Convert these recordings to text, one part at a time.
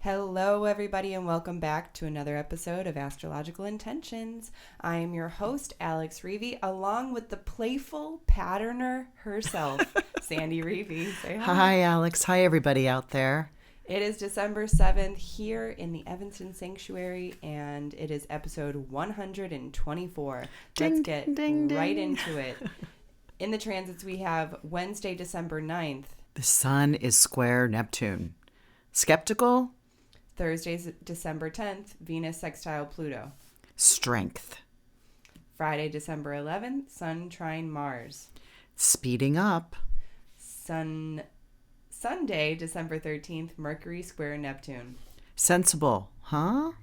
Hello, everybody, and welcome back to another episode of Astrological Intentions. I am your host, Alex Rueve, along with the playful patterner herself, Sandy Rueve. Say hi. Hi, Alex. Hi, everybody out there. It is December 7th here in the Evanston Sanctuary, and it is episode 124. Let's get right into it. In the transits, we have Wednesday, December 9th. The sun is square Neptune. Sceptical? Thursday, December 10th, Venus sextile Pluto. Strength. Friday, December 11th, Sun trine Mars. Speeding up. Sunday, December 13th, Mercury square Neptune. Sensible, huh?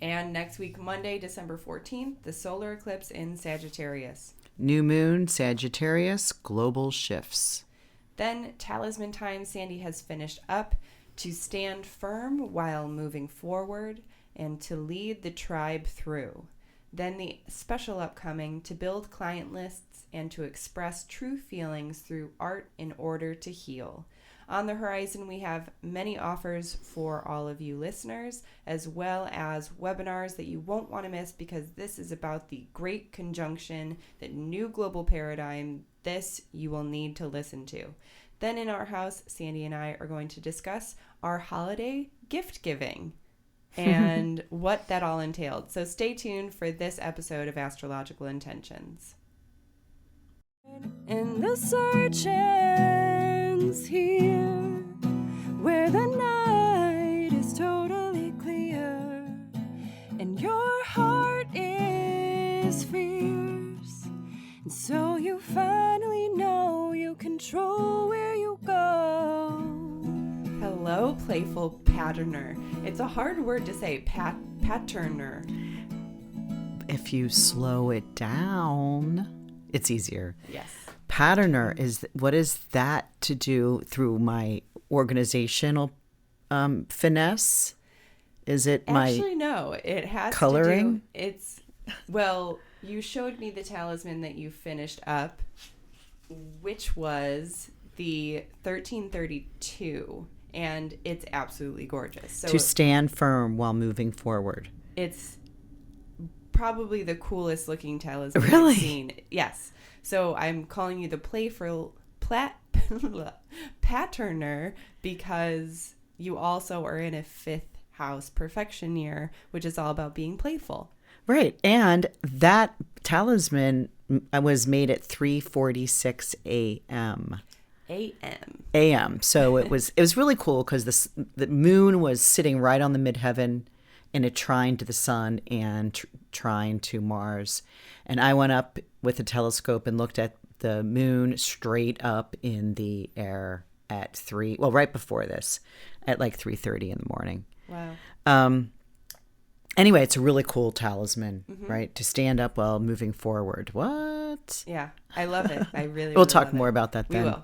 And next week, Monday, December 14th, the solar eclipse in Sagittarius. New moon, Sagittarius, global shifts. Then Talisman time, Sandy has finished up. To stand firm while moving forward and to lead the tribe through. Then the special upcoming to build client lists and to express true feelings through art in order to heal. On the horizon, we have many offers for all of you listeners, as well as webinars that you won't want to miss because this is about the great conjunction, the new global paradigm. This you will need to listen to. Then in our house, Sandy and I are going to discuss our holiday gift giving and what that all entailed. So stay tuned for this episode of Astrological Intentions. And the search ends here, where the night is totally clear, and your heart is fierce, and so you finally know you control where you go. Hello, playful patterner. It's a hard word to say, patterner. If you slow it down, it's easier. Yes. Patterner what is that to do through my organizational finesse? Is it my Actually, no. It has coloring? to do. You showed me the talisman that you finished up, which was the 1332, and it's absolutely gorgeous. So to stand firm while moving forward. It's probably the coolest looking talisman Really? I've seen. Yes. So I'm calling you the playful patterner because you also are in a fifth house perfection year, which is all about being playful. Right. And that talisman was made at 3:46 a.m. a.m. So it was really cool because the moon was sitting right on the midheaven in a trine to the sun and trine to Mars. And I went up with a telescope and looked at the moon straight up in the air at right before this, at like 3:30 in the morning. Wow. Anyway, it's a really cool talisman, right? To stand up while moving forward. What? Yeah, I love it. I really We'll talk love more it. about that then. We will.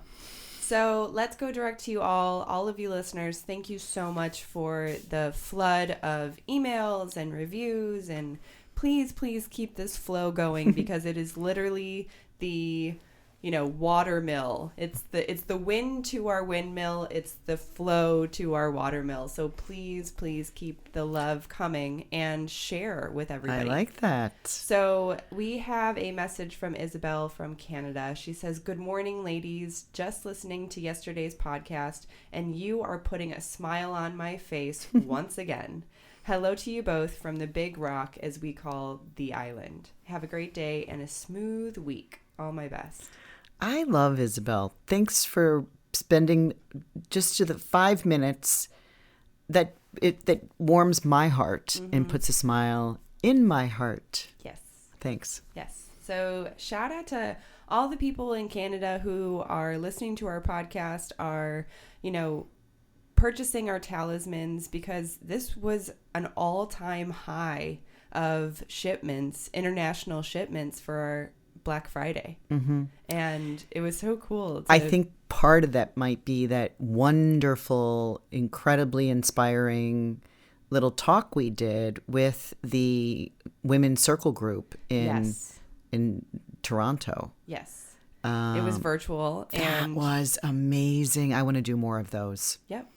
So let's go direct to you all of you listeners. Thank you so much for the flood of emails and reviews. And please, please keep this flow going because it is literally the watermill. It's the wind to our windmill. It's the flow to our watermill. So please, please keep the love coming and share with everybody. I like that. So we have a message from Isabel from Canada. She says, "Good morning, ladies. Just listening to yesterday's podcast, and you are putting a smile on my face once again. Hello to you both from the big rock, as we call the island. Have a great day and a smooth week. All my best." I love Isabel. Thanks for spending just to the 5 minutes that warms my heart and puts a smile in my heart. Yes. Thanks. Yes. So shout out to all the people in Canada who are listening to our podcast, are, purchasing our talismans, because this was an all-time high of shipments, international shipments for our Black Friday. And it was so cool. I think part of that might be that wonderful, incredibly inspiring little talk we did with the women's circle group in Toronto. Yes. It was virtual. And that was amazing. I want to do more of those. Yep.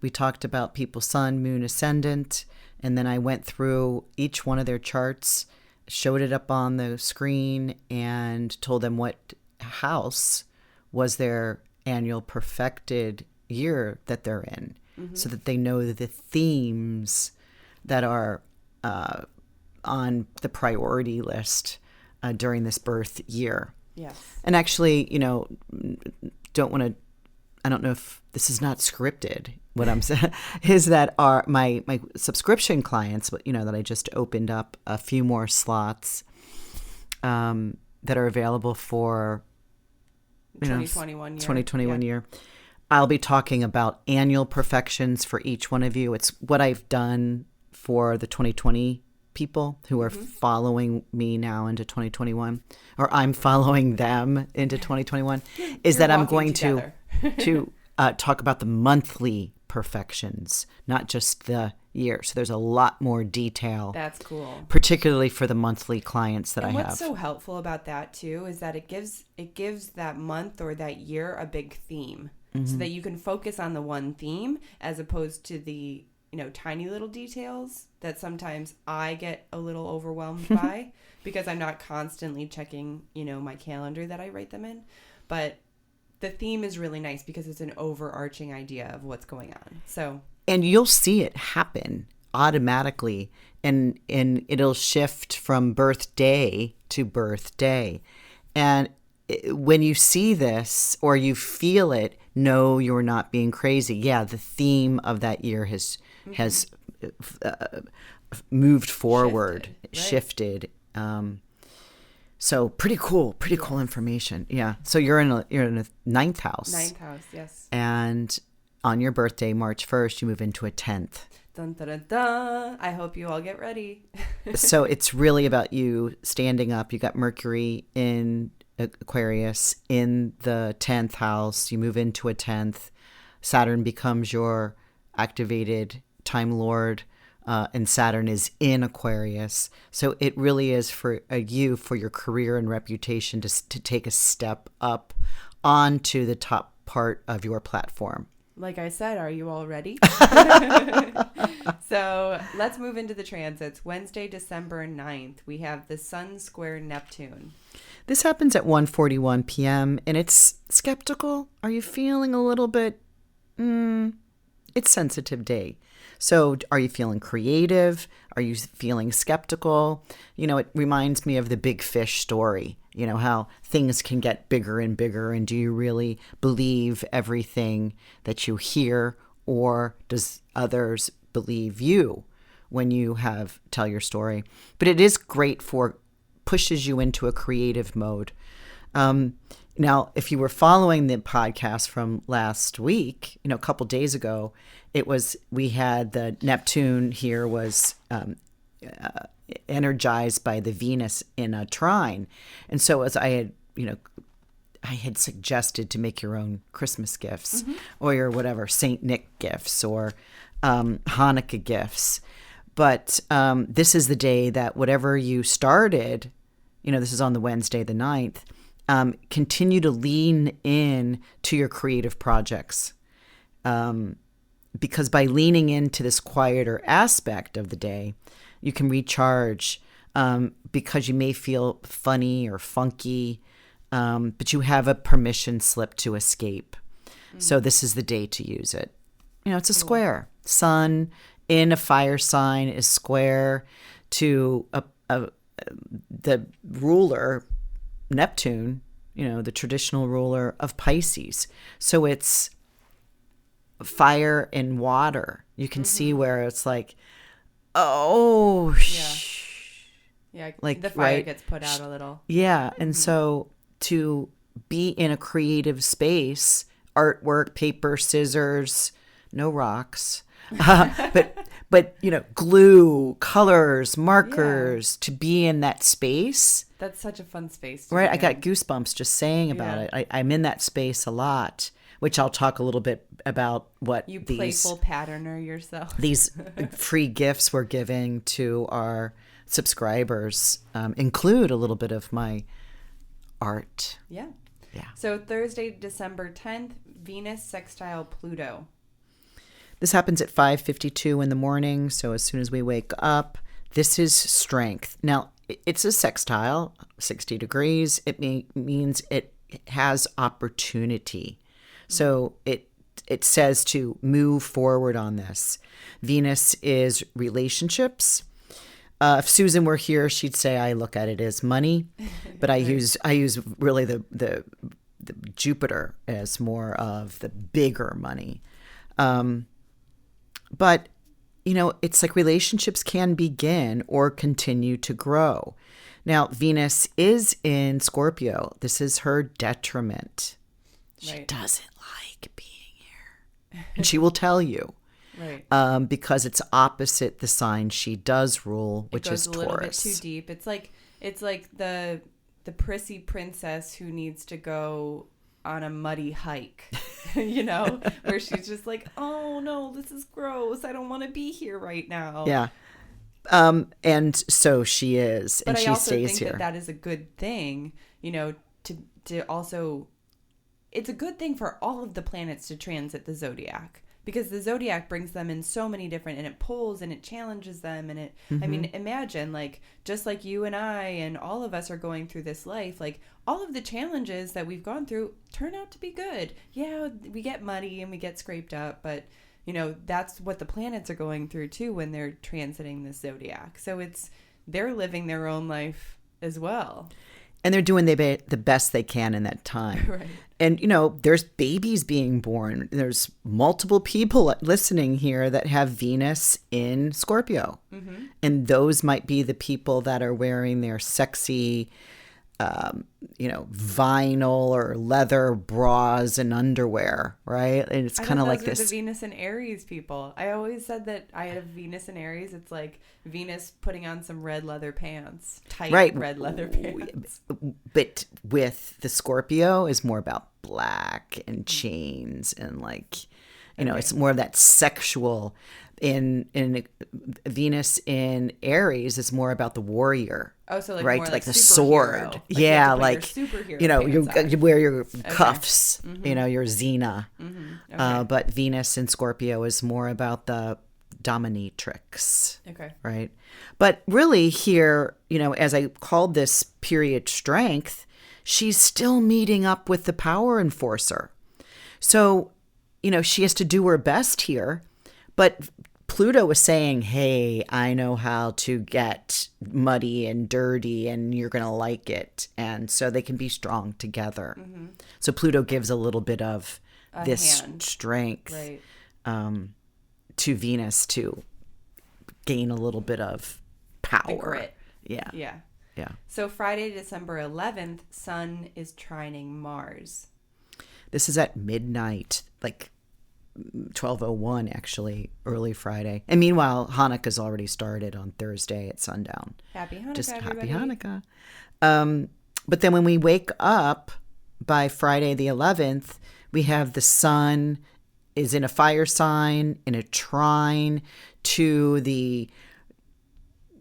We talked about people's sun, moon, ascendant, and then I went through each one of their charts, showed it up on the screen, and told them what house was their annual perfected year that they're in, so that they know the themes that are on the priority list during this birth year. Yes. And actually, I don't know if this is not scripted. What I'm saying is that my subscription clients, that I just opened up a few more slots that are available for 2021 year. I'll be talking about annual perfections for each one of you. It's what I've done for the 2020 people who are following me now into 2021, or I'm following them into 2021, is that I'm going to talk about the monthly perfections, not just the year. So there's a lot more detail. That's cool. Particularly for the monthly clients that I have. What's so helpful about that too is that it gives that month or that year a big theme, so that you can focus on the one theme as opposed to the tiny little details that sometimes I get a little overwhelmed by because I'm not constantly checking my calendar that I write them in. But the theme is really nice because it's an overarching idea of what's going on. And you'll see it happen automatically, and it'll shift from birthday to birthday. And when you see this or you feel it, no, you're not being crazy. Yeah, the theme of that year has moved forward, shifted. So pretty cool information. Yeah. So you're in a ninth house. Ninth house, yes. And on your birthday, March 1st, you move into a 10th. Dun, dun, dun, dun. I hope you all get ready. So it's really about you standing up. You got Mercury in Aquarius in the 10th house. You move into a 10th. Saturn becomes your activated Time Lord. And Saturn is in Aquarius. So it really is for you, for your career and reputation, to take a step up onto the top part of your platform. Like I said, are you all ready? So let's move into the transits. Wednesday, December 9th, we have the Sun square Neptune. This happens at 1:41 p.m. and it's skeptical. Are you feeling a little bit, it's sensitive day. So are you feeling creative? Are you feeling skeptical? It reminds me of the big fish story, how things can get bigger and bigger. And do you really believe everything that you hear, or does others believe you when you tell your story? But it is great pushes you into a creative mode. Now, if you were following the podcast from last week, a couple days ago, we had the Neptune here was energized by the Venus in a trine. And so as I had suggested to make your own Christmas gifts or your whatever, Saint Nick gifts or Hanukkah gifts. But this is the day that whatever you started, this is on the Wednesday, the 9th, continue to lean in to your creative projects. Because by leaning into this quieter aspect of the day, you can recharge because you may feel funny or funky, but you have a permission slip to escape. So this is the day to use it. It's a square. Sun in a fire sign is square to the ruler, Neptune, the traditional ruler of Pisces. So it's fire and water. You can see where it's like, yeah, like the fire gets put out a little. Yeah. And so to be in a creative space, artwork, paper, scissors, no rocks, but glue, colors, markers, to be in that space. That's such a fun space. Right. I got goosebumps just saying about it. I'm in that space a lot, which I'll talk a little bit about what you playful patterner yourself. These free gifts we're giving to our subscribers include a little bit of my art. Yeah. So Thursday, December 10th, Venus sextile Pluto. This happens at 5:52 in the morning. So as soon as we wake up, this is strength. Now, it's a sextile, 60 degrees. It means it has opportunity. So it says to move forward on this. Venus is relationships. If Susan were here, she'd say I look at it as money, but I use really the Jupiter as more of the bigger money. But it's like relationships can begin or continue to grow. Now, Venus is in Scorpio. This is her detriment. She doesn't like being here. And she will tell you. Right. Because it's opposite the sign she does rule, which is Taurus. It goes a little bit too deep. It's like the prissy princess who needs to go on a muddy hike, where she's just like, oh no, this is gross. I don't want to be here right now. Yeah. And so she is, and she stays here. But I also think that is a good thing, to also, it's a good thing for all of the planets to transit the zodiac, because the zodiac brings them in so many different, and it pulls and it challenges them. And it, I mean, imagine just like you and I and all of us are going through this life, all of the challenges that we've gone through turn out to be good. Yeah, we get muddy and we get scraped up, but that's what the planets are going through too when they're transiting the zodiac. So they're living their own life as well. And they're doing the best they can in that time. Right. And, there's babies being born. There's multiple people listening here that have Venus in Scorpio. Mm-hmm. And those might be the people that are wearing their sexy, vinyl or leather bras and underwear, right? And it's kind of like this. The Venus and Aries people. I always said that I have Venus and Aries. It's like Venus putting on some red leather pants, tight red leather pants. But with the Scorpio is more about black and chains and it's more of that sexual. In Venus in Aries is more about the warrior. Oh, so right, more like the sword. Yeah, you wear your cuffs. Mm-hmm. Your Xena. Mm-hmm. Okay. But Venus in Scorpio is more about the dominatrix. Okay. Right. But really here, as I called this period strength, she's still meeting up with the power enforcer. So, she has to do her best here, but Pluto was saying, hey, I know how to get muddy and dirty and you're going to like it. And so they can be strong together. Mm-hmm. So Pluto gives a little bit of this strength to Venus to gain a little bit of power. The grit. Yeah. Yeah. Yeah. So Friday, December 11th, Sun is trining Mars. This is at midnight, 12:01 actually, early Friday. And meanwhile, Hanukkah's already started on Thursday at sundown. Happy Hanukkah, Just everybody. Happy Hanukkah. But then when we wake up by Friday the 11th, we have the sun is in a fire sign, in a trine to the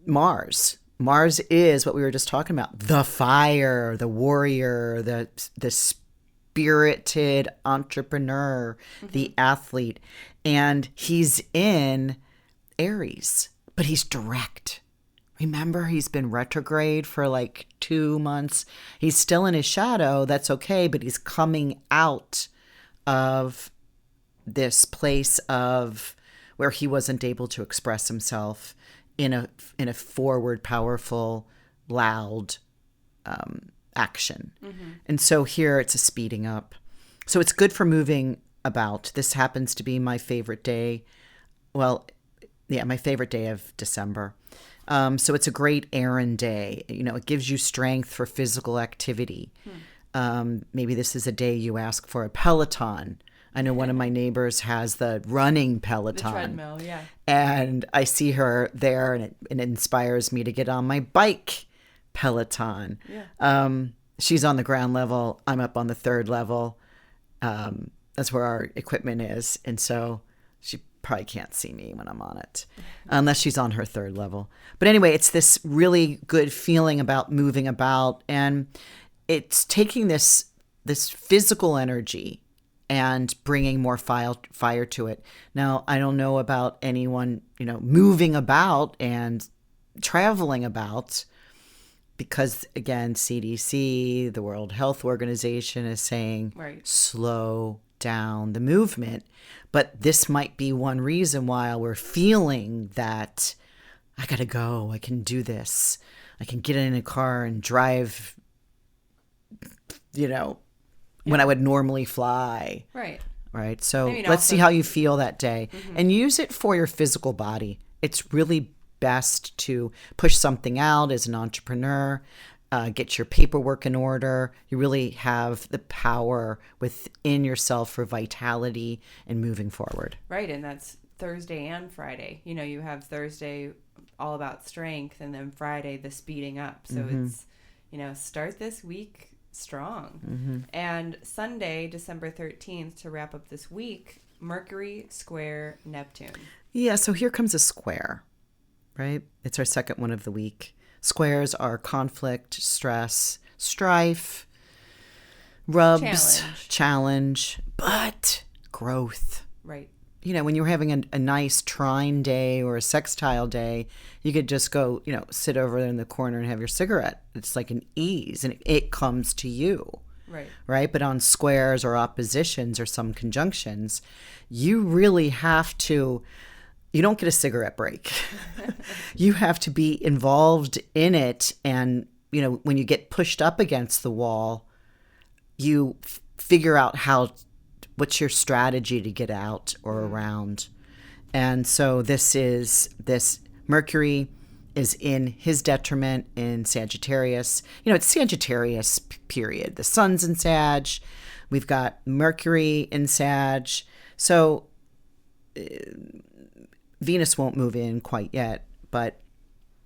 Mars. Mars is what we were just talking about, the fire, the warrior, the spirited entrepreneur, the athlete. And he's in Aries, but he's direct. Remember, he's been retrograde for 2 months. He's still in his shadow. That's okay, but he's coming out of this place of where he wasn't able to express himself in a forward, powerful, loud action. Mm-hmm. And so here it's a speeding up. So it's good for moving about. This happens to be my favorite day. Well, yeah, my favorite day of December. So it's a great errand day. It gives you strength for physical activity. Maybe this is a day you ask for a Peloton. I know one of my neighbors has the running Peloton. The treadmill, yeah. And I see her there, and it inspires me to get on my bike Peloton. Yeah. She's on the ground level. I'm up on the third level. That's where our equipment is. And so she probably can't see me when I'm on it, unless she's on her third level. But anyway, it's this really good feeling about moving about. And it's taking this physical energy and bringing more fire to it. Now, I don't know about anyone, moving about and traveling about, because again, CDC, the World Health Organization, is saying slow down the movement. But this might be one reason why we're feeling that I gotta go, I can do this, I can get in a car and drive, when I would normally fly. Right. So let's see how you feel that day, and use it for your physical body. It's really best to push something out as an entrepreneur, get your paperwork in order. You really have the power within yourself for vitality and moving forward. Right. And that's Thursday and Friday. You have Thursday all about strength, and then Friday, the speeding up. So it's, start this week strong. And Sunday, December 13th, to wrap up this week, Mercury square Neptune. Yeah. So here comes a square. Right? It's our second one of the week. Squares are conflict, stress, strife, rubs, challenge, but growth. Right. When you're having a nice trine day or a sextile day, you could just go, sit over there in the corner and have your cigarette. It's like an ease, and it comes to you. Right. But on squares or oppositions or some conjunctions, you really have to. You don't get a cigarette break. You have to be involved in it. And, when you get pushed up against the wall, you figure out what's your strategy to get out or around. And so this Mercury is in his detriment in Sagittarius. It's Sagittarius period. The sun's in Sag. We've got Mercury in Sag. So Venus won't move in quite yet, but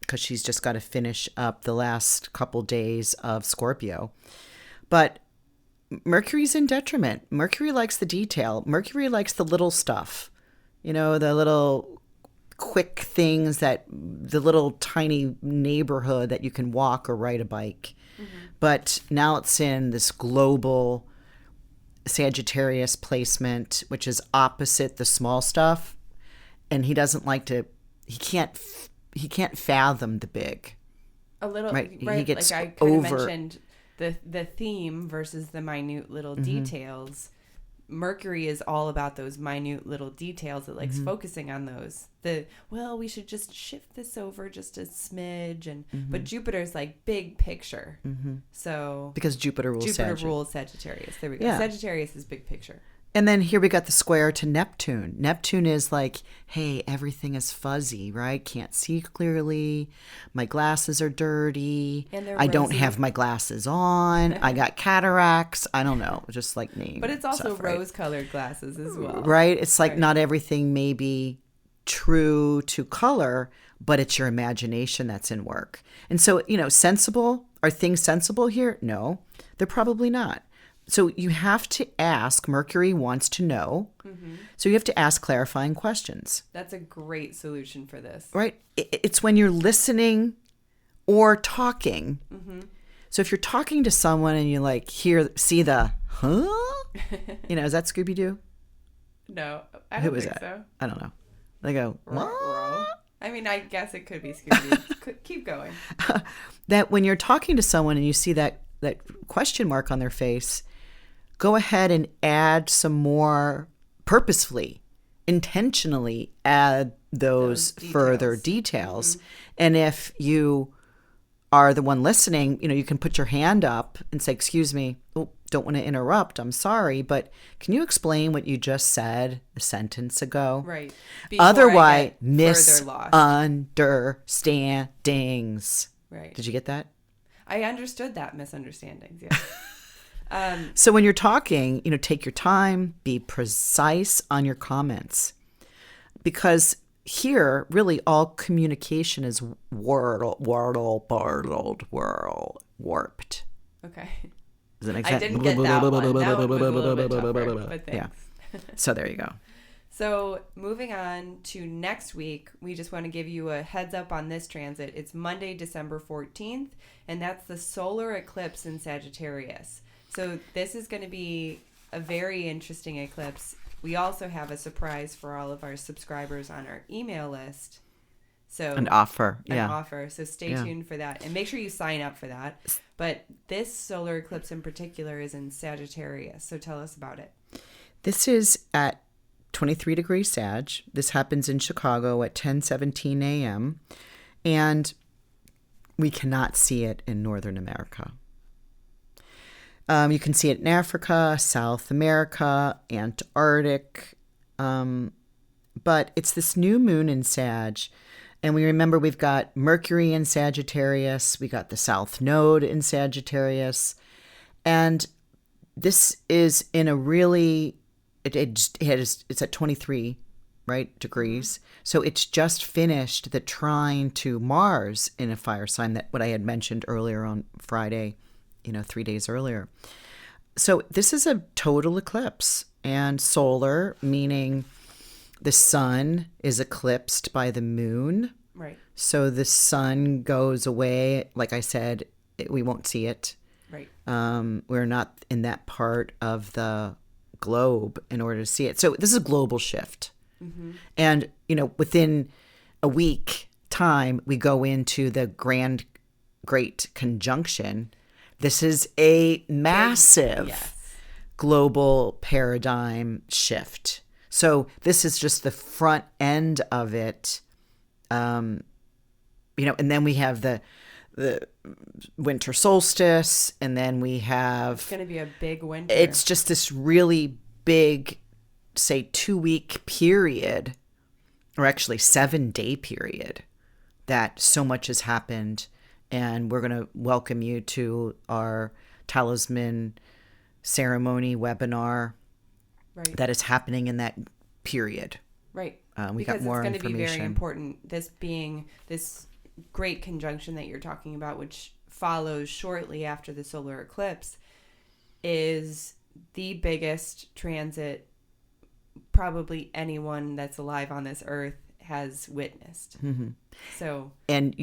because she's just got to finish up the last couple days of Scorpio. But Mercury's in detriment. Mercury likes the detail. Mercury likes the little stuff, the little quick things, the little tiny neighborhood that you can walk or ride a bike. But now it's in this global Sagittarius placement, which is opposite the small stuff. And he doesn't like to. He can't fathom the big. A little, right? He gets like I could have mentioned the theme versus the minute little details. Mercury is all about those minute little details. It likes focusing on those. We should just shift this over just a smidge, but Jupiter's like big picture. So because Jupiter rules Sagittarius. There we go. Yeah. Sagittarius is big picture. And then here we got the square to Neptune. Neptune is like, hey, everything is fuzzy, right? Can't see clearly. My glasses are dirty. I don't have my glasses on. I got cataracts. I don't know, just like names. But it's also rose-colored glasses as well. Right? It's like not everything may be true to color, but it's your imagination that's in work. And so, sensible, are things sensible here? No, they're probably not. So you have to ask. Mercury wants to know. So you have to ask clarifying questions. That's a great solution for this. Right? It's when you're listening or talking. So if you're talking to someone and you see the, is that Scooby-Doo? No, I don't think so. I don't know. They go, what? I mean, I guess it could be Scooby-Doo. Keep going. That when you're talking to someone and you see that question mark on their face, go ahead and add some more purposefully, intentionally add those further details. And if you are the one listening, you can put your hand up and say, excuse me, don't want to interrupt. I'm sorry, but can you explain what you just said a sentence ago? Right. Otherwise, misunderstandings. Right. Did you get that? I understood that, misunderstandings. Yeah. So when you're talking, take your time, be precise on your comments, because here really all communication is warped. Okay. Does that make sense? I didn't get that one. That one was a little bit tougher, but thanks. Yeah. So there you go. So moving on to next week, we just want to give you a heads up on this transit. It's Monday, December 14th, and that's the solar eclipse in Sagittarius. So this is going to be a very interesting eclipse. We also have a surprise for all of our subscribers on our email list. So an offer. So stay tuned for that. And make sure you sign up for that. But this solar eclipse in particular is in Sagittarius. So tell us about it. This is at 23 degrees Sag. This happens in Chicago at 10:17 a.m. And we cannot see it in Northern America. You can see it in Africa, South America, Antarctic. But it's this new moon in Sag. And we remember we've got Mercury in Sagittarius. We got the South Node in Sagittarius. And this is in a really, it's at 23, right, degrees. So it's just finished the trine to Mars in a fire sign, that what I had mentioned earlier on Friday, 3 days earlier. So this is a total eclipse, and solar, meaning the sun is eclipsed by the moon. Right. So the sun goes away. Like I said, we won't see it. Right. We're not in that part of the globe in order to see it. So this is a global shift. Mm-hmm. And, within a week time, we go into the great conjunction. This is a massive global paradigm shift. So this is just the front end of it, and then we have the winter solstice, and then we have... It's going to be a big winter. It's just this really big, say, 2-week period, or actually 7-day period, that so much has happened. And we're going to welcome you to our Talisman ceremony webinar. Right. That is happening in that period. Right. We got more information. Because it's going to be very important. This being this great conjunction that you're talking about, which follows shortly after the solar eclipse, is the biggest transit probably anyone that's alive on this earth has witnessed. Mm-hmm. So, and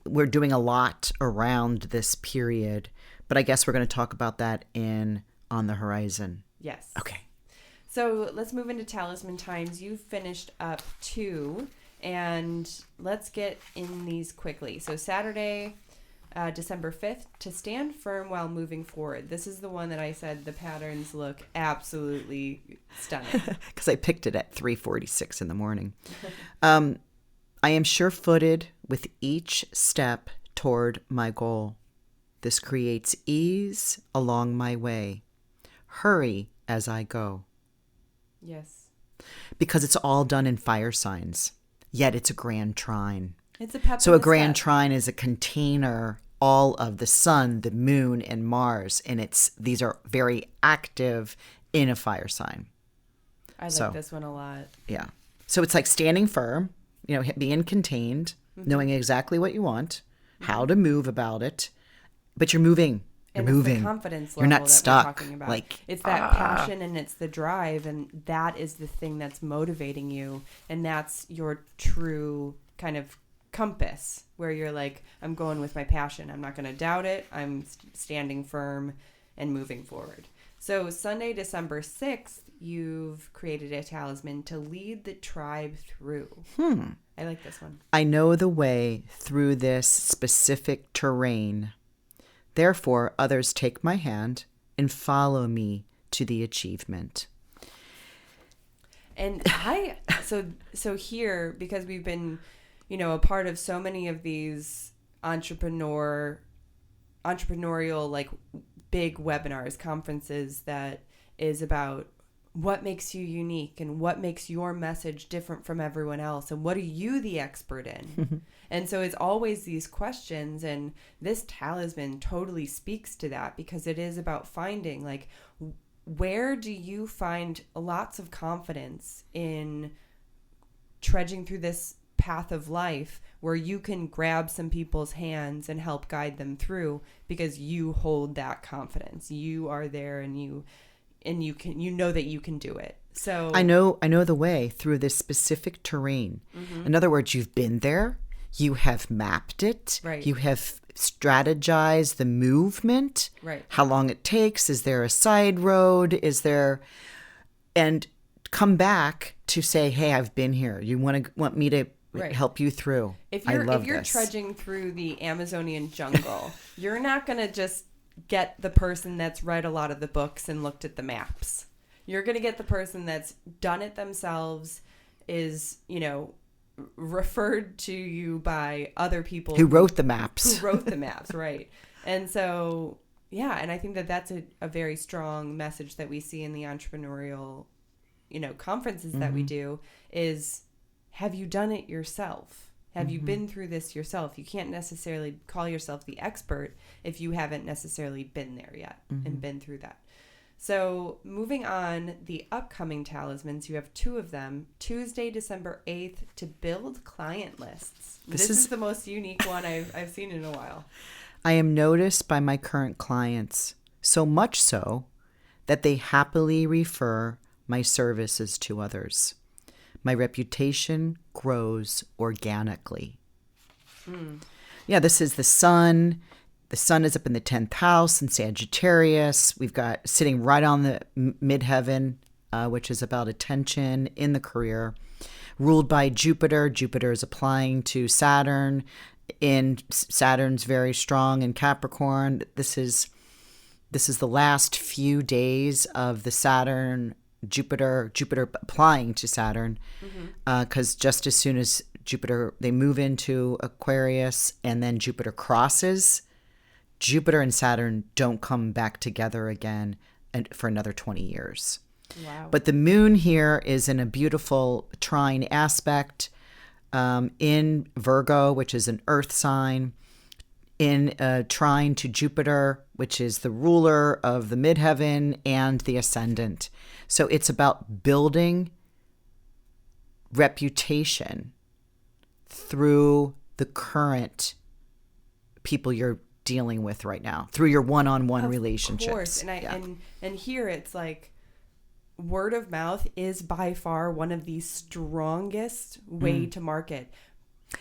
we're doing a lot around this period, but I guess we're going to talk about that on the horizon. Yes. Okay. So let's move into Talisman times. You've finished up 2, and let's get in these quickly. So Saturday, December 5th, to stand firm while moving forward. This is the one that I said the patterns look absolutely stunning. Because I picked it at 3:46 in the morning. I am sure-footed with each step toward my goal. This creates ease along my way. Hurry as I go. Yes. Because it's all done in fire signs, yet it's a grand trine. It's a pep. So a grand trine is a container, all of the sun, the moon, and Mars, and these are very active in a fire sign. I like this one a lot. Yeah. So it's like standing firm, being contained, mm-hmm. knowing exactly what you want, mm-hmm. how to move about it, but you're moving. You're moving. It's the confidence level you're not that stuck. We're talking about. Like, it's that passion and it's the drive, and that is the thing that's motivating you, and that's your true kind of compass, where you're like, I'm going with my passion. I'm not going to doubt it. I'm standing firm and moving forward. So Sunday, December 6th, you've created a talisman to lead the tribe through. I like this one. I know the way through this specific terrain. Therefore, others take my hand and follow me to the achievement. And so here, because we've been, a part of so many of these entrepreneurial, like big webinars, conferences that is about what makes you unique and what makes your message different from everyone else and what are you the expert in. And so it's always these questions, and this talisman totally speaks to that, because it is about finding, like, where do you find lots of confidence in trudging through this path of life where you can grab some people's hands and help guide them through, because you hold that confidence. You are there, and you know that you can do it. So I know the way through this specific terrain. Mm-hmm. In other words, you've been there, you have mapped it, right. You have strategize the movement, right? How long it takes. Is there a side road? And come back to say, hey, I've been here. You want me to help you through. If you're trudging through the Amazonian jungle, you're not going to just get the person that's read a lot of the books and looked at the maps. You're going to get the person that's done it themselves, is, referred to you by other people who wrote the maps. Right. And so, yeah, and I think that that's a very strong message that we see in the entrepreneurial, conferences that we do is, have you done it yourself? Have you been through this yourself? You can't necessarily call yourself the expert if you haven't necessarily been there yet and been through that. So moving on, the upcoming talismans, you have 2 of them. Tuesday, December 8th, to build client lists. This is the most unique one I've seen in a while. I am noticed by my current clients, so much so that they happily refer my services to others. My reputation grows organically. Yeah, this is the sun. The sun is up in the 10th house in Sagittarius. We've got sitting right on the midheaven, which is about attention in the career. Ruled by Jupiter. Jupiter is applying to Saturn. Saturn's very strong in Capricorn. This is the last few days of the Jupiter applying to Saturn, because just as soon as they move into Aquarius and then Jupiter crosses, Jupiter and Saturn don't come back together again for another 20 years. Wow. But the moon here is in a beautiful trine aspect in Virgo, which is an earth sign, in a trine to Jupiter, which is the ruler of the midheaven and the ascendant. So it's about building reputation through the current people you're dealing with right now, through your one-on-one relationships. Of course. And here it's like word of mouth is by far one of the strongest way to market.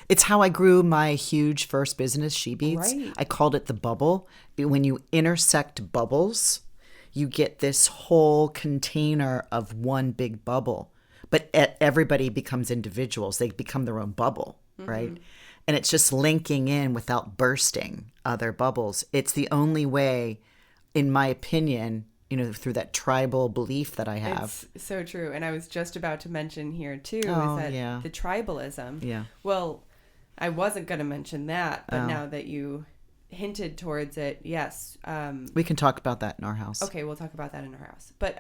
It's how I grew my huge first business, She Beats. Right. I called it the bubble. When you intersect bubbles, you get this whole container of one big bubble. But everybody becomes individuals. They become their own bubble, right? And it's just linking in without bursting other bubbles. It's the only way, in my opinion, through that tribal belief that I have. It's so true. And I was just about to mention here, too, is that the tribalism. Yeah. Well, I wasn't going to mention that, but now that you hinted towards it, yes. We can talk about that in our house. Okay, we'll talk about that in our house. But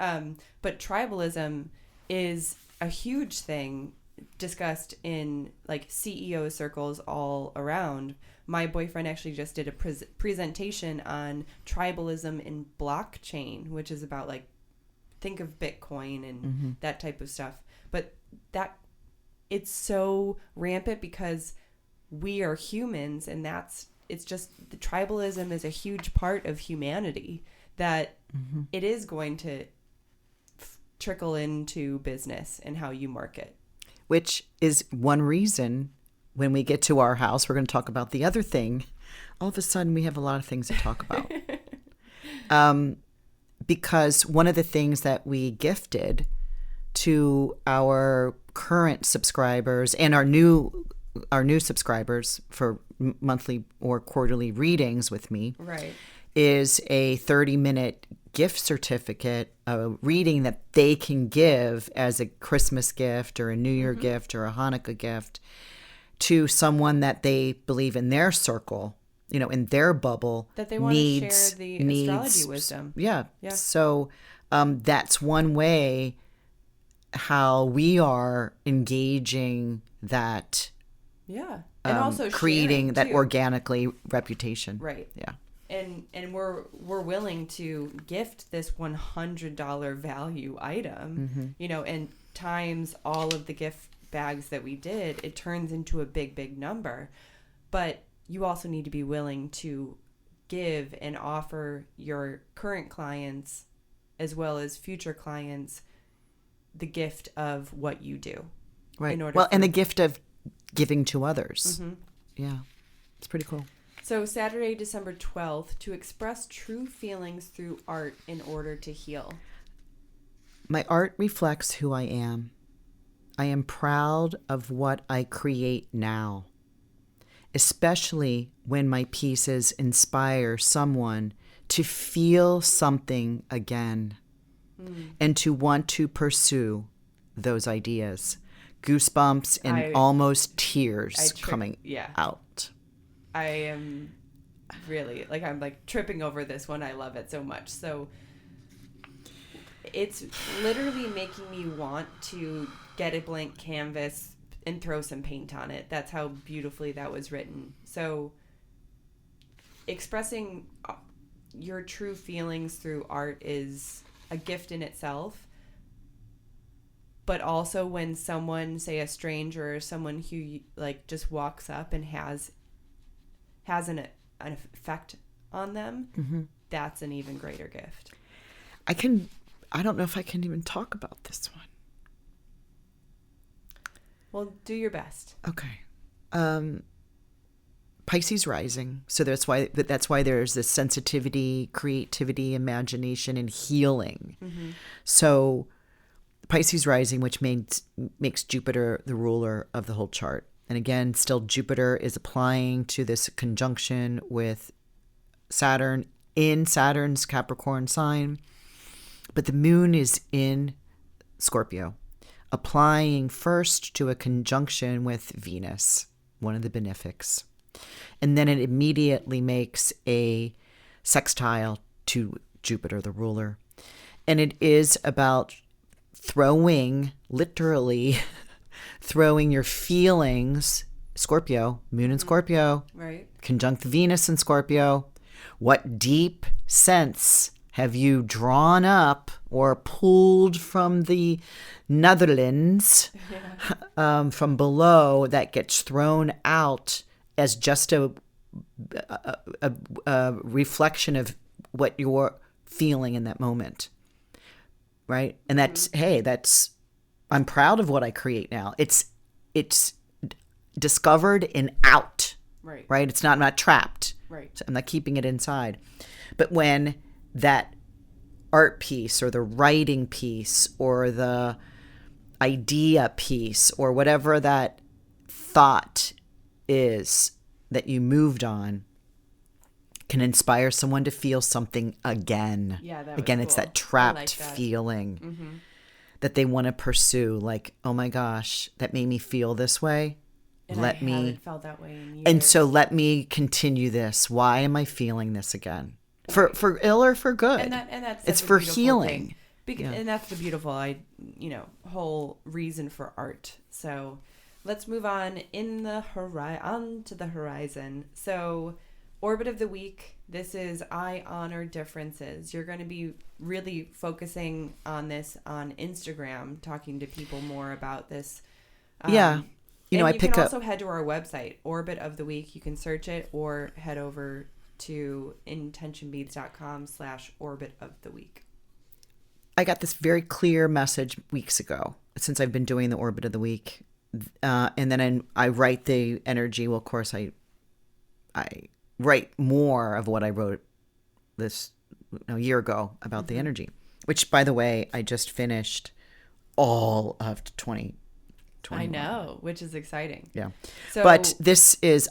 tribalism is a huge thing discussed in like CEO circles all around. My boyfriend actually just did a presentation on tribalism in blockchain, which is about like, think of Bitcoin and that type of stuff. But it's so rampant because we are humans, and it's just the tribalism is a huge part of humanity that it is going to trickle into business and how you market. Which is one reason when we get to our house, we're going to talk about the other thing. All of a sudden, we have a lot of things to talk about. Because one of the things that we gifted to our current subscribers and our new subscribers for monthly or quarterly readings with me, right, is a 30-minute gift certificate, a reading that they can give as a Christmas gift or a New Year gift or a Hanukkah gift to someone that they believe in their circle, in their bubble, that they want to share the astrology wisdom. Yeah. So that's one way how we are engaging that. Yeah. And also creating that too. Organically reputation. Right. Yeah. And we're willing to gift this $100 value item, and times all of the gift bags that we did, it turns into a big number. But you also need to be willing to give and offer your current clients as well as future clients the gift of what you do. Right. And the gift of giving to others. Yeah. It's pretty cool. So Saturday, December 12th, to express true feelings through art in order to heal. My art reflects who I am. I am proud of what I create now, especially when my pieces inspire someone to feel something again and to want to pursue those ideas. Goosebumps and almost tears coming out. I am really, like, I'm like tripping over this one. I love it so much. So it's literally making me want to get a blank canvas and throw some paint on it. That's how beautifully that was written. So expressing your true feelings through art is a gift in itself. But also when someone, say a stranger or someone who like just walks up and has an effect on them, that's an even greater gift. I don't know if I can even talk about this one. Well, do your best. Okay. Pisces rising. So that's why there's this sensitivity, creativity, imagination, and healing. So Pisces rising, which makes Jupiter the ruler of the whole chart. And again, still Jupiter is applying to this conjunction with Saturn in Saturn's Capricorn sign. But the moon is in Scorpio, applying first to a conjunction with Venus, one of the benefics. And then it immediately makes a sextile to Jupiter, the ruler. And it is about literally throwing your feelings, Scorpio, moon in Scorpio, right? Conjunct Venus in Scorpio. What deep sense have you drawn up or pulled from the Netherlands, from below, that gets thrown out as just a reflection of what you're feeling in that moment? Right? And that's I'm proud of what I create now. It's discovered and out. Right. Right? It's not, I'm not trapped. Right. So I'm not keeping it inside. But when that art piece or the writing piece or the idea piece or whatever that thought is that you moved on can inspire someone to feel something again. Yeah, that was again, cool. it's that trapped feeling that they want to pursue. Like, oh my gosh, that made me feel this way. And I haven't felt that way in years. And so let me continue this. Why am I feeling this again? For ill or for good? And that's it's for healing. And that's the beautiful, whole reason for art. So let's move on to the horizon. So orbit of the week. This is I honor differences. You're going to be really focusing on this on Instagram, talking to people more about this. You can also head to our website, Orbit of the Week. You can search it or head over to intentionbeads.com/orbit of the week. I got this very clear message weeks ago since I've been doing the Orbit of the Week. And then I write the energy. Well, of course, I write more of what I wrote this a year ago about the energy, which, by the way, I just finished all of 2021. I know, which is exciting. Yeah. But this is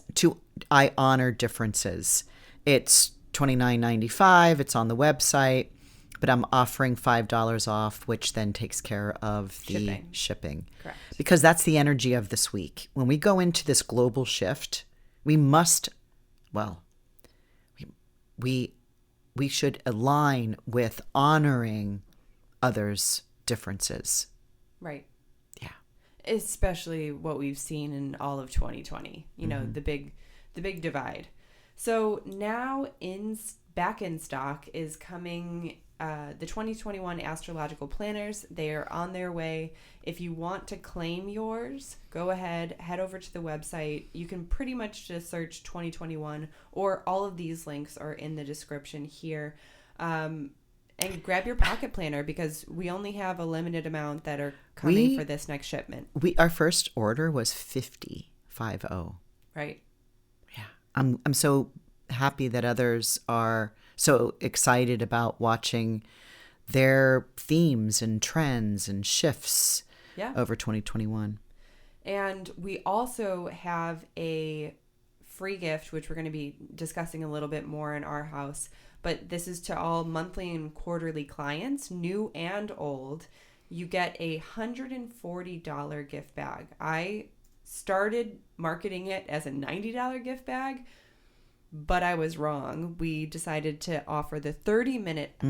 I honor differences. It's $29.95. It's on the website, but I'm offering $5 off, which then takes care of the shipping. Correct. Because that's the energy of this week. When we go into this global shift, we must, we should align with honoring others' differences. Right. Yeah. Especially what we've seen in all of 2020, the big divide. So now back in stock is coming the 2021 astrological planners. They are on their way. If you want to claim yours, go ahead, head over to the website. You can pretty much just search 2021, or all of these links are in the description here. And grab your pocket planner, because we only have a limited amount that are coming for this next shipment. Our first order was 50. Right. Yeah. I'm so happy that others are so excited about watching their themes and trends and shifts over 2021. And we also have a free gift, which we're going to be discussing a little bit more in our house. But this is to all monthly and quarterly clients, new and old. You get a $140 gift bag. I started marketing it as a $90 gift bag, but I was wrong. We decided to offer the 30-minute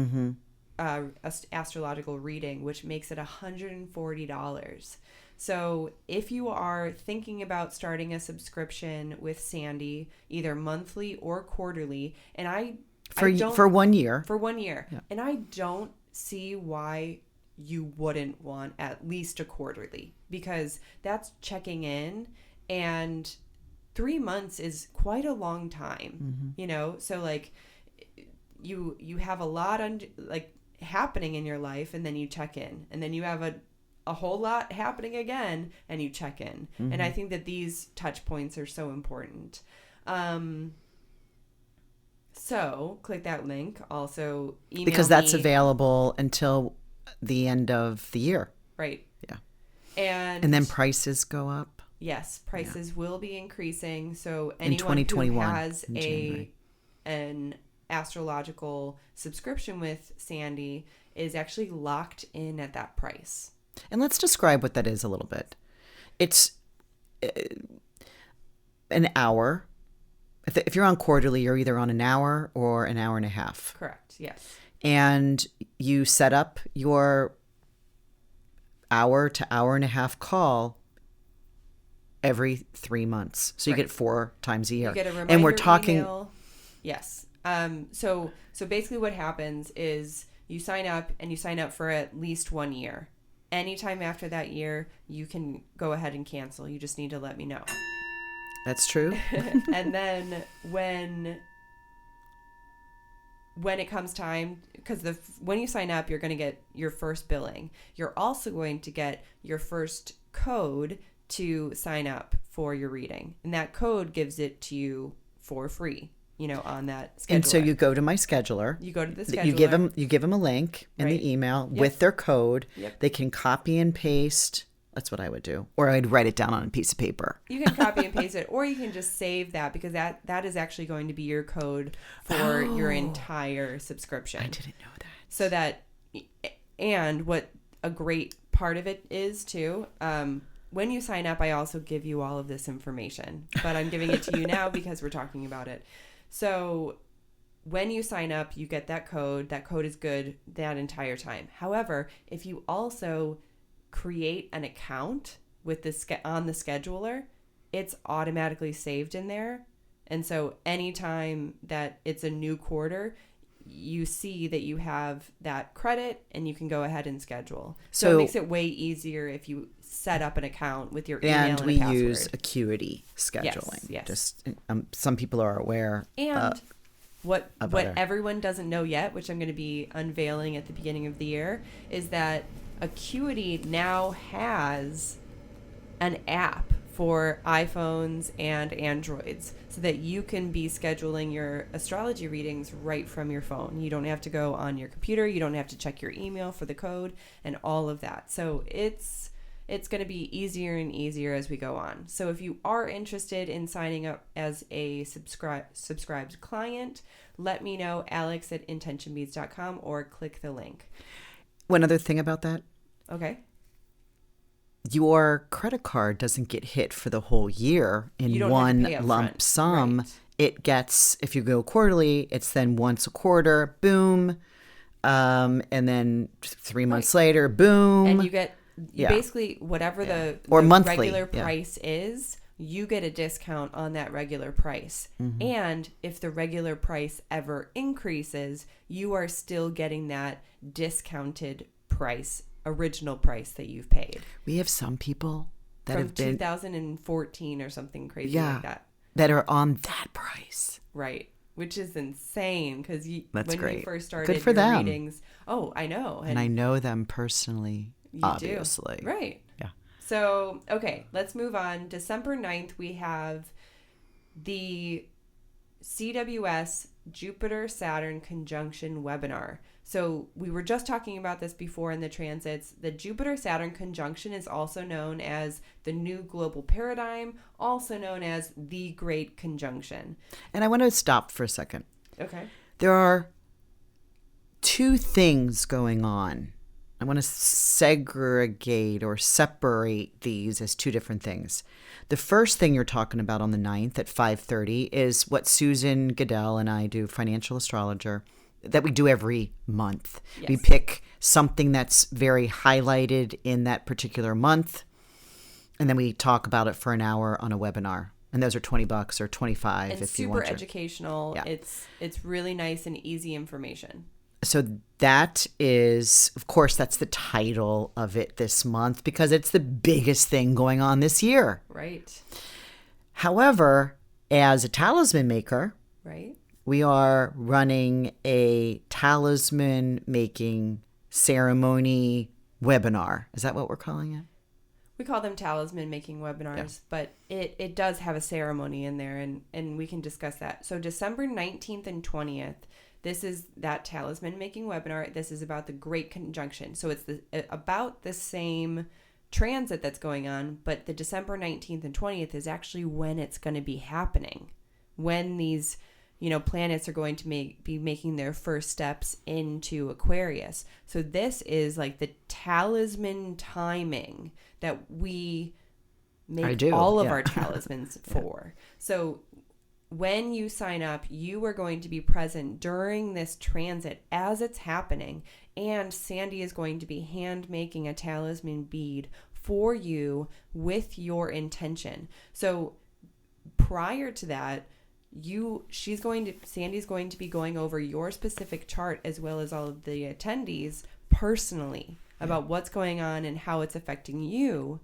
astrological reading, which makes it $140. So if you are thinking about starting a subscription with Sandy, either monthly or quarterly, and for 1 year. For 1 year. Yeah. And I don't see why you wouldn't want at least a quarterly, because that's checking in, and 3 months is quite a long time, you know? So like you have a lot happening in your life, and then you check in, and then you have a whole lot happening again, and you check in. And I think that these touch points are so important. So click that link. Also email because that's available until the end of the year. Right. Yeah. And then prices go up. Yes, prices will be increasing. So in 2021, who has an astrological subscription with Sandy is actually locked in at that price. And let's describe what that is a little bit. It's an hour. If you're on quarterly, you're either on an hour or an hour and a half. Correct, yes. And you set up your hour to hour and a half call every 3 months. So you get 4 times a year. You get a reminder and we're talking email. Yes. So basically what happens is you sign up, and you sign up for at least 1 year. Anytime after that year, you can go ahead and cancel. You just need to let me know. That's true. And then when it comes time, because when you sign up, you're going to get your first billing. You're also going to get your first code to sign up for your reading. And that code gives it to you for free, you know, on that scheduler. And so you go to my scheduler. You go to the scheduler. You give them a link in the email with their code. Yep. They can copy and paste. That's what I would do. Or I'd write it down on a piece of paper. You can copy and paste it, or you can just save that, because that is actually going to be your code for your entire subscription. I didn't know that. So that, and what a great part of it is too, when you sign up, I also give you all of this information, but I'm giving it to you now because we're talking about it. So when you sign up, you get that code. That code is good that entire time. However, if you also create an account with on the scheduler, it's automatically saved in there. And so anytime that it's a new quarter, you see that you have that credit, and you can go ahead and schedule. So it makes it way easier if you set up an account with your email and we password. use Acuity scheduling. Yes. Just some people are aware. And what everyone doesn't know yet, which I'm going to be unveiling at the beginning of the year, is that Acuity now has an app for iPhones and Androids, so that you can be scheduling your astrology readings right from your phone. You don't have to go on your computer. You don't have to check your email for the code and all of that. So it's going to be easier and easier as we go on. So if you are interested in signing up as a subscribed client, let me know, alex@intentionbeads.com, or click the link. One other thing about that. Okay. Your credit card doesn't get hit for the whole year in one lump sum. Right. It gets, if you go quarterly, it's then once a quarter, boom. And then 3 months later, boom. And you get basically whatever the monthly regular price is, you get a discount on that regular price. Mm-hmm. And if the regular price ever increases, you are still getting that discounted price, original price that you've paid. We have some people that from have been 2014 or something crazy like that are on that price. Right. Which is insane, because you first started Good for your them. readings. Oh, I know. And I know them personally, you obviously. Do. Right. Yeah. So, okay, let's move on. December 9th, we have the CWS Jupiter-Saturn conjunction webinar. So we were just talking about this before in the transits. The Jupiter-Saturn conjunction is also known as the new global paradigm, also known as the Great Conjunction. And I want to stop for a second. Okay. There are two things going on. I want to segregate or separate these as two different things. The first thing you're talking about on the 9th at 5:30 is what Susan Goodell and I do, financial astrologer, that we do every month. Yes. We pick something that's very highlighted in that particular month, and then we talk about it for an hour on a webinar. And those are $20 or $25 and if you want to. Super educational. Yeah. It's really nice and easy information. So that is, of course, that's the title of it this month because it's the biggest thing going on this year. Right. However, as a talisman maker, right, we are running a talisman making ceremony webinar. Is that what we're calling it? We call them talisman making webinars, yeah. But it does have a ceremony in there, and we can discuss that. So December 19th and 20th, this is that talisman making webinar. This is about the Great Conjunction. So it's about the same transit that's going on, but the December 19th and 20th is actually when it's going to be happening, when these planets are going to be making their first steps into Aquarius. So this is like the talisman timing that we make all of our talismans for. So when you sign up, you are going to be present during this transit as it's happening, and Sandy is going to be hand making a talisman bead for you with your intention. So prior to that, Sandy's going to be going over your specific chart as well as all of the attendees personally about what's going on and how it's affecting you.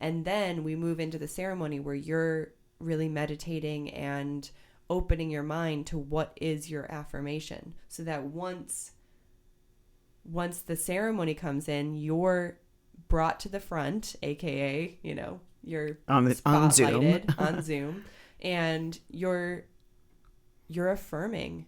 And then we move into the ceremony where you're really meditating and opening your mind to what is your affirmation, so that once the ceremony comes in, you're brought to the front, aka you're spotlighted on Zoom, and you're affirming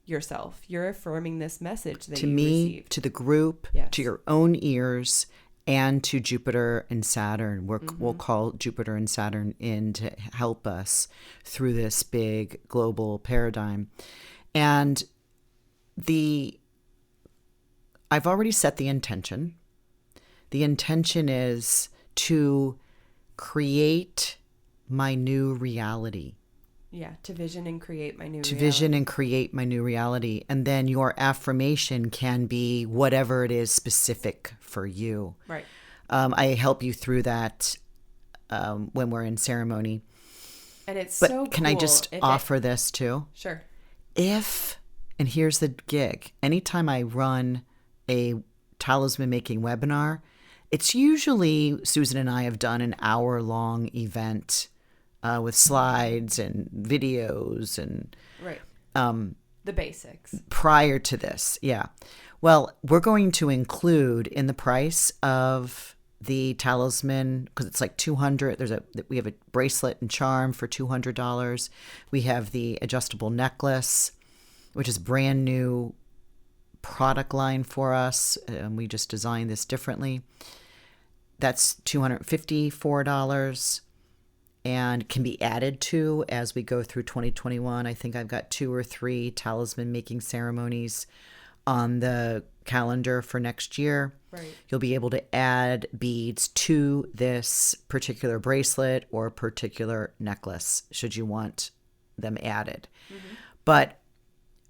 yourself. You're affirming this message that you received. To the group, yes. To your own ears, and to Jupiter and Saturn. We'll call Jupiter and Saturn in to help us through this big global paradigm. And I've already set the intention. The intention is to create my new reality. Yeah, to vision and create my new reality. To vision and create my new reality. And then your affirmation can be whatever it is specific for you. Right. I help you through that when we're in ceremony. And it's so cool. Can I just offer this too? Sure. And here's the gig. Anytime I run a talisman making webinar, it's usually Susan and I have done an hour-long event with slides and videos and right. The basics. Prior to this, yeah. Well, we're going to include in the price of the talisman, because it's like $200. We have a bracelet and charm for $200. We have the adjustable necklace, which is brand new product line for us. We just designed this differently. That's $254. And can be added to as we go through 2021. I think I've got 2 or 3 talisman making ceremonies on the calendar for next year. Right. You'll be able to add beads to this particular bracelet or particular necklace should you want them added. Mm-hmm. But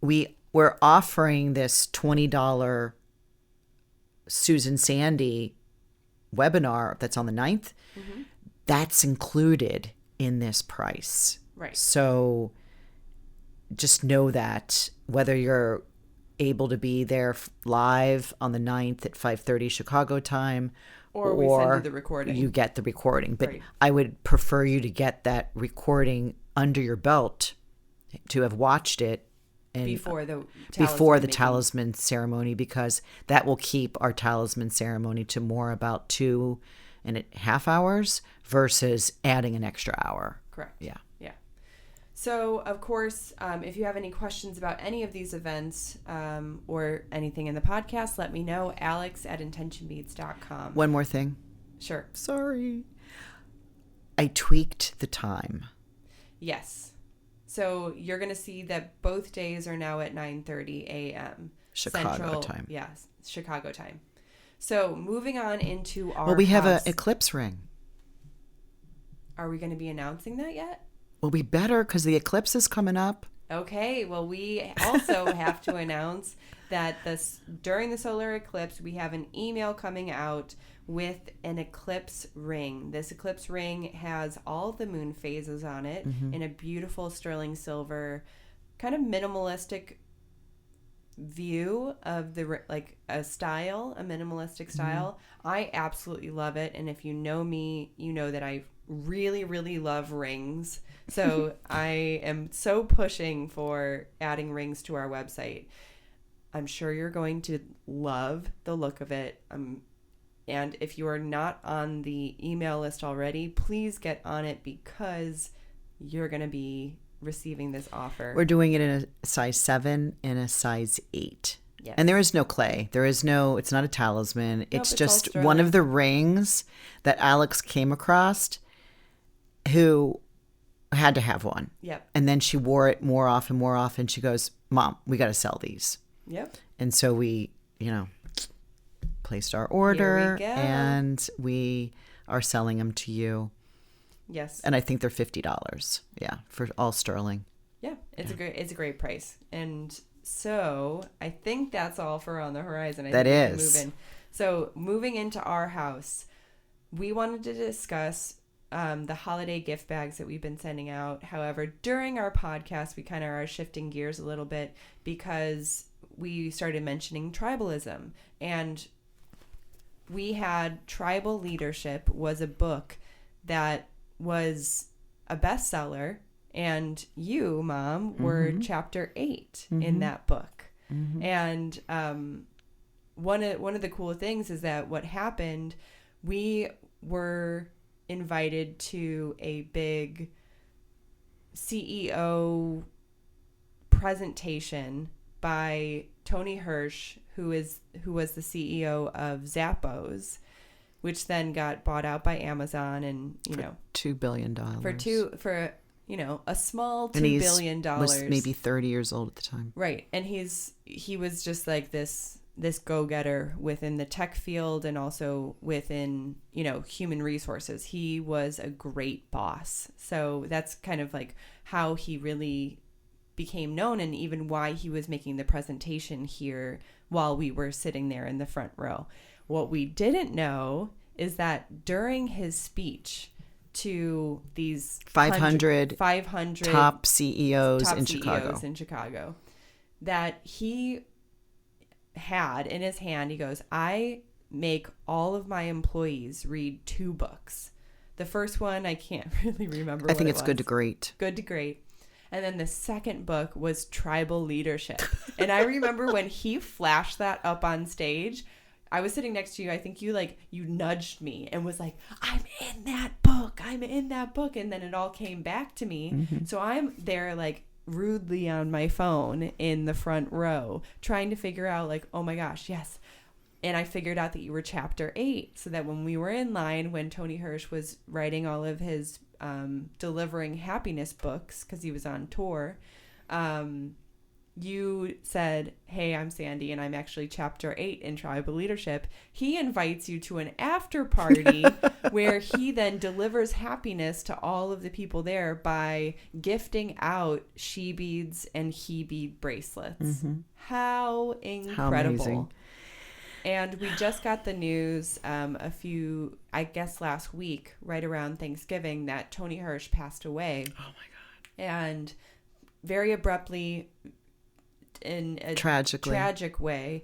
we're offering this $20 Susan Sandy webinar that's on the 9th. Mm-hmm. That's included in this price. Right. So just know that whether you're able to be there live on the 9th at 5:30 Chicago time, or we send you the recording. You get the recording. But right. I would prefer you to get that recording under your belt to have watched it before the talisman ceremony, because that will keep our talisman ceremony to more about 2.5 hours versus adding an extra hour. Correct. Yeah. Yeah. So, of course, if you have any questions about any of these events or anything in the podcast, let me know. Alex@intentionbeads.com. One more thing. Sure. Sorry. I tweaked the time. Yes. So you're going to see that both days are now at 9:30 a.m. Chicago time. Yes, Chicago time. So moving on into our Well, we have an eclipse ring. Are we going to be announcing that yet? Well, we better, because the eclipse is coming up. Okay. Well, we also have to announce that during the solar eclipse, we have an email coming out with an eclipse ring. This eclipse ring has all of the moon phases on it in a beautiful sterling silver, kind of minimalistic view of a minimalistic style. I absolutely love it. And if you know me, you know that I really, really love rings. So I am so pushing for adding rings to our website. I'm sure you're going to love the look of it. And if you are not on the email list already, please get on it because you're going to be receiving this offer. We're doing it in a size 7 and a size 8. Yes. And there is no clay. It's not a talisman. It's just one of the rings that Alex came across who had to have one. Yep. And then she wore it more often. She goes, Mom, we got to sell these. Yep. And so we, placed our order and we are selling them to you. Yes. And I think they're $50. Yeah, for all sterling. Yeah, it's a great price. And so I think that's all for On the Horizon. That is. Move in. So moving into our house, we wanted to discuss the holiday gift bags that we've been sending out. However, during our podcast, we kind of are shifting gears a little bit because we started mentioning tribalism. And we had Tribal Leadership was a book that was a bestseller, and you, Mom, were chapter 8 in that book. And one of the cool things is that what happened, we were invited to a big CEO presentation by Tony Hsieh, who was the CEO of Zappos, which then got bought out by Amazon, and $2 billion. For a small $2 billion. Was maybe 30 years old at the time. Right. And he was just like this go-getter within the tech field and also within, human resources. He was a great boss. So that's kind of like how he really became known, and even why he was making the presentation here while we were sitting there in the front row. What we didn't know is that during his speech to these 500 top CEOs in Chicago, that he had in his hand, he goes, I make all of my employees read 2 books. The first one, I can't really remember. I think it's Good to Great. Good to Great. And then the second book was Tribal Leadership. And I remember when he flashed that up on stage, I was sitting next to you. I think you nudged me and was like, I'm in that book. And then it all came back to me. So I'm there rudely on my phone in the front row trying to figure out oh my gosh, yes. And I figured out that you were chapter 8, so that when we were in line, when Tony Hsieh was writing all of his delivering happiness books, because he was on tour, you said, hey, I'm Sandy, and I'm actually chapter 8 in Tribal Leadership. He invites you to an after party where he then delivers happiness to all of the people there by gifting out she beads and he bead bracelets. How incredible. How amazing. And we just got the news last week, right around Thanksgiving, that Tony Hsieh passed away. Oh, my God. And very abruptly, in a tragic way,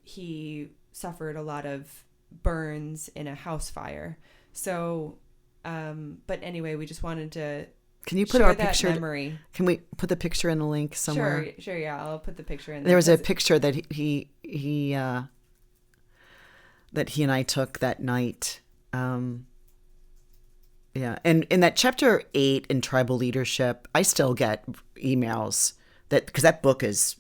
he suffered a lot of burns in a house fire. So, but anyway, we just wanted to Can you put our picture? Memory. Can we put the picture in the link somewhere? Sure. Yeah, I'll put the picture in. There was a picture that he that he and I took that night. Yeah. And in that chapter 8 in tribal leadership, I still get emails because that book is,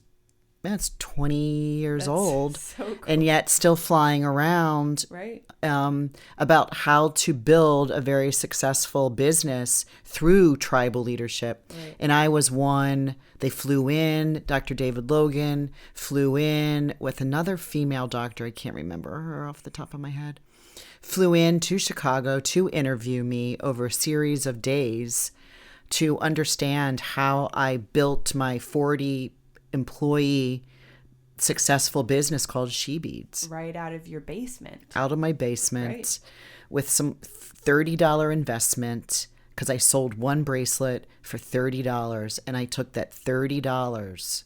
it's 20 years old, so cool. And yet still flying around, right? About how to build a very successful business through tribal leadership. Right. And I was one. They flew in, Dr. David Logan flew in with another female doctor. I can't remember her off the top of my head. Flew in to Chicago to interview me over a series of days to understand how I built my 40 employee successful business called Hsieh Beads. Right out of your basement. Out of my basement, right. With some $30 investment, because I sold one bracelet for $30, and I took that $30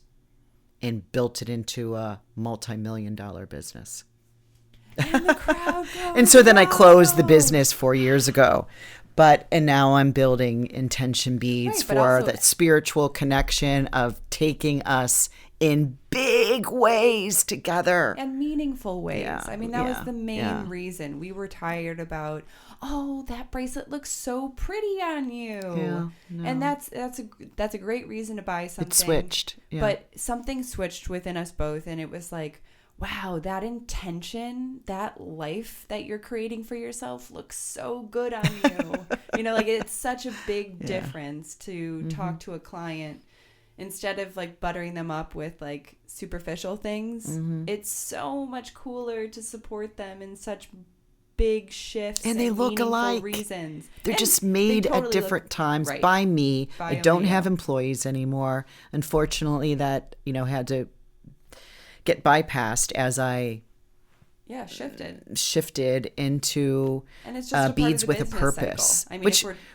and built it into a multi-million-dollar business. And the crowd goes, and so then I closed the business 4 years ago. And now I'm building intention beads right, for also, the spiritual connection of taking us in big ways together. And meaningful ways. Yeah, I mean, that was the main reason. We were tired about, that bracelet looks so pretty on you. Yeah, no. And that's a great reason to buy something. It switched. Yeah. But something switched within us both, and it was like, wow, that intention, that life that you're creating for yourself looks so good on you. Like it's such a big difference to talk to a client instead of like buttering them up with like superficial things. Mm-hmm. It's so much cooler to support them in such big shifts and they look alike. Reasons. They're just made totally at different times by me. I don't have employees anymore. Unfortunately, that had to get bypassed as I shifted into and it's just beads with a purpose, I mean,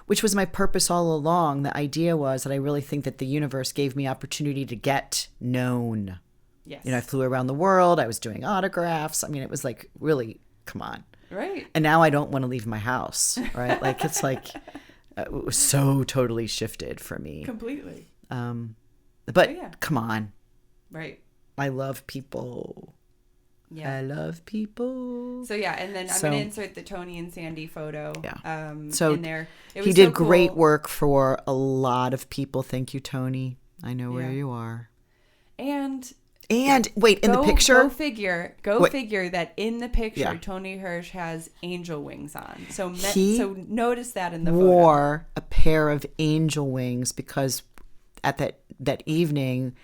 which was my purpose all along. The idea was that I really think that the universe gave me opportunity to get known. Yes. I flew around the world. I was doing autographs. I mean, it was like, really, come on. Right. And now I don't want to leave my house, right? Like, it's like, it was so totally shifted for me. Completely. But come on. Right. I love people. Yeah. I love people. So and then I'm going to insert the Tony and Sandy photo in there. He did great work for a lot of people. Thank you, Tony. I know where you are. And wait, in the picture? Go figure that in the picture, Tony Hirsch has angel wings on. So notice that in the photo. He wore a pair of angel wings because at that evening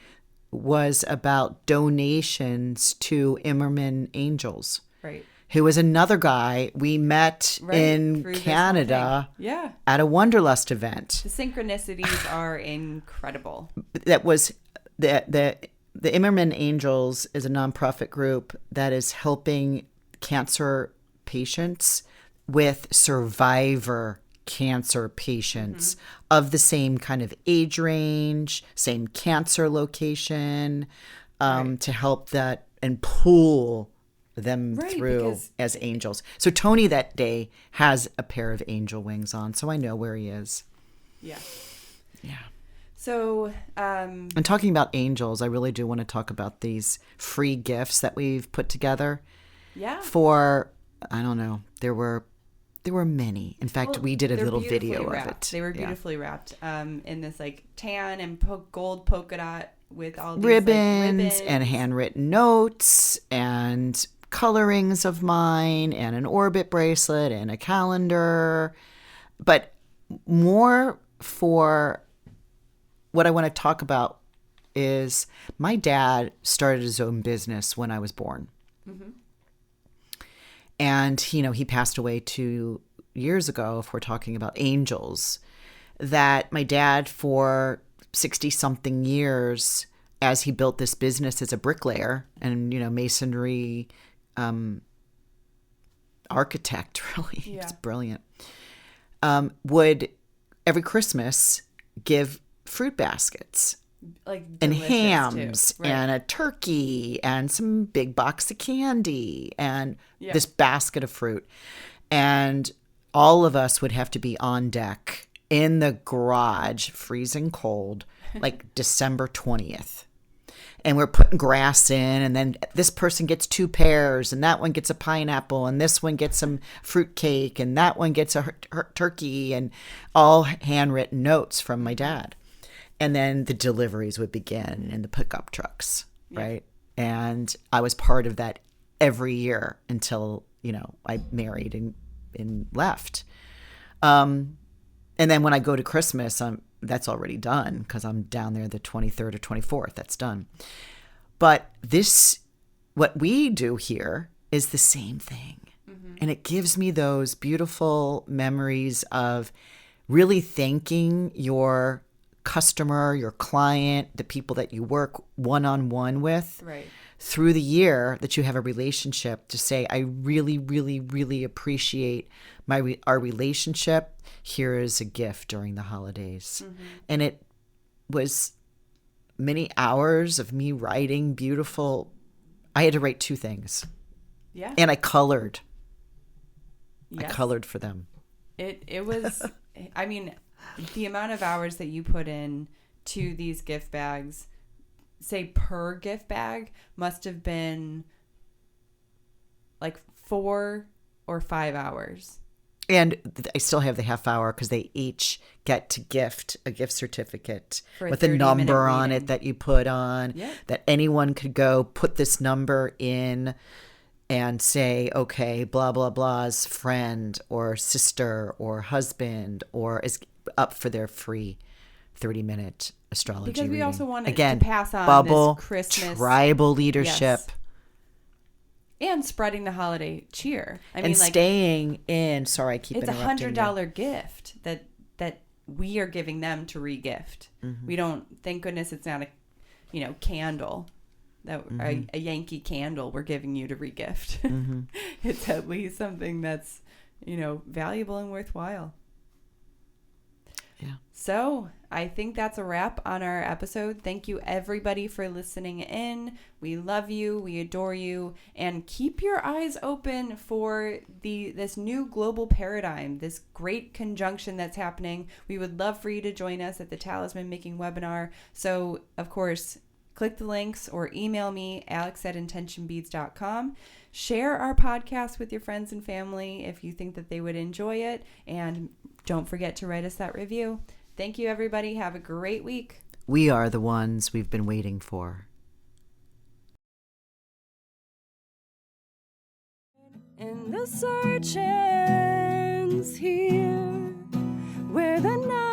was about donations to Hmmm Angels. Right. Who was another guy we met in Canada at a Wanderlust event. The synchronicities are incredible. That was the Hmmm Angels is a nonprofit group that is helping cancer patients with survivor cancer patients of the same kind of age range, same cancer location, to help that and pull them through as angels. So Tony that day has a pair of angel wings on, so I know where he is. Yeah. Yeah. So, and talking about angels, I really do want to talk about these free gifts that we've put together. Yeah. For, I don't know, there were many. In fact, we did a little video of it. They were beautifully wrapped in this like tan and gold polka dot with all these ribbons and handwritten notes and colorings of mine and an orbit bracelet and a calendar. But more for what I want to talk about is my dad started his own business when I was born. Mm-hmm. And, he passed away 2 years ago, if we're talking about angels, that my dad for 60-something years, as he built this business as a bricklayer and, masonry architect, really, he was brilliant, would every Christmas give fruit baskets. And hams and a turkey and some big box of candy and this basket of fruit. And all of us would have to be on deck in the garage, freezing cold, like December 20th. and we're putting grass in, and then this person gets 2 pears, and that one gets a pineapple, and this one gets some fruit cake, and that one gets a turkey, and all handwritten notes from my dad. And then the deliveries would begin and the pickup trucks, right? And I was part of that every year until, I married and left. And then when I go to Christmas, that's already done because I'm down there the 23rd or 24th. That's done. But what we do here is the same thing. Mm-hmm. And it gives me those beautiful memories of really thanking your customer, your client, the people that you work one-on-one with through the year that you have a relationship, to say, I really, really, really appreciate our relationship. Here is a gift during the holidays. Mm-hmm. And it was many hours of me writing beautiful. I had to write 2 things. Yeah. And I colored. Yes. I colored for them. It was, I mean, the amount of hours that you put in to these gift bags, say per gift bag, must have been like 4 or 5 hours. And I still have the half hour because they each get to gift a gift certificate with a number on it that you put on, that anyone could go put this number in and say, okay, blah, blah, blah's friend or sister or husband or is up for their free 30-minute astrology because we reading. Also wanted to pass on bubble, this Christmas tribal leadership. Yes. And spreading the holiday cheer. Staying in. Sorry, I keep interrupting. It's $100 gift that we are giving them to re-gift. Mm-hmm. We don't. Thank goodness it's not a, candle, that a Yankee candle we're giving you to re-gift. Mm-hmm. It's at least something that's valuable and worthwhile. Yeah. So I think that's a wrap on our episode. Thank you everybody for listening in. We love you. We adore you. And keep your eyes open for this new global paradigm, this great conjunction that's happening. We would love for you to join us at the Talisman Making webinar. So, of course, click the links or email me, alex@intentionbeads.com. Share our podcast with your friends and family if you think that they would enjoy it. And don't forget to write us that review. Thank you, everybody. Have a great week. We are the ones we've been waiting for. And the search ends here, where the night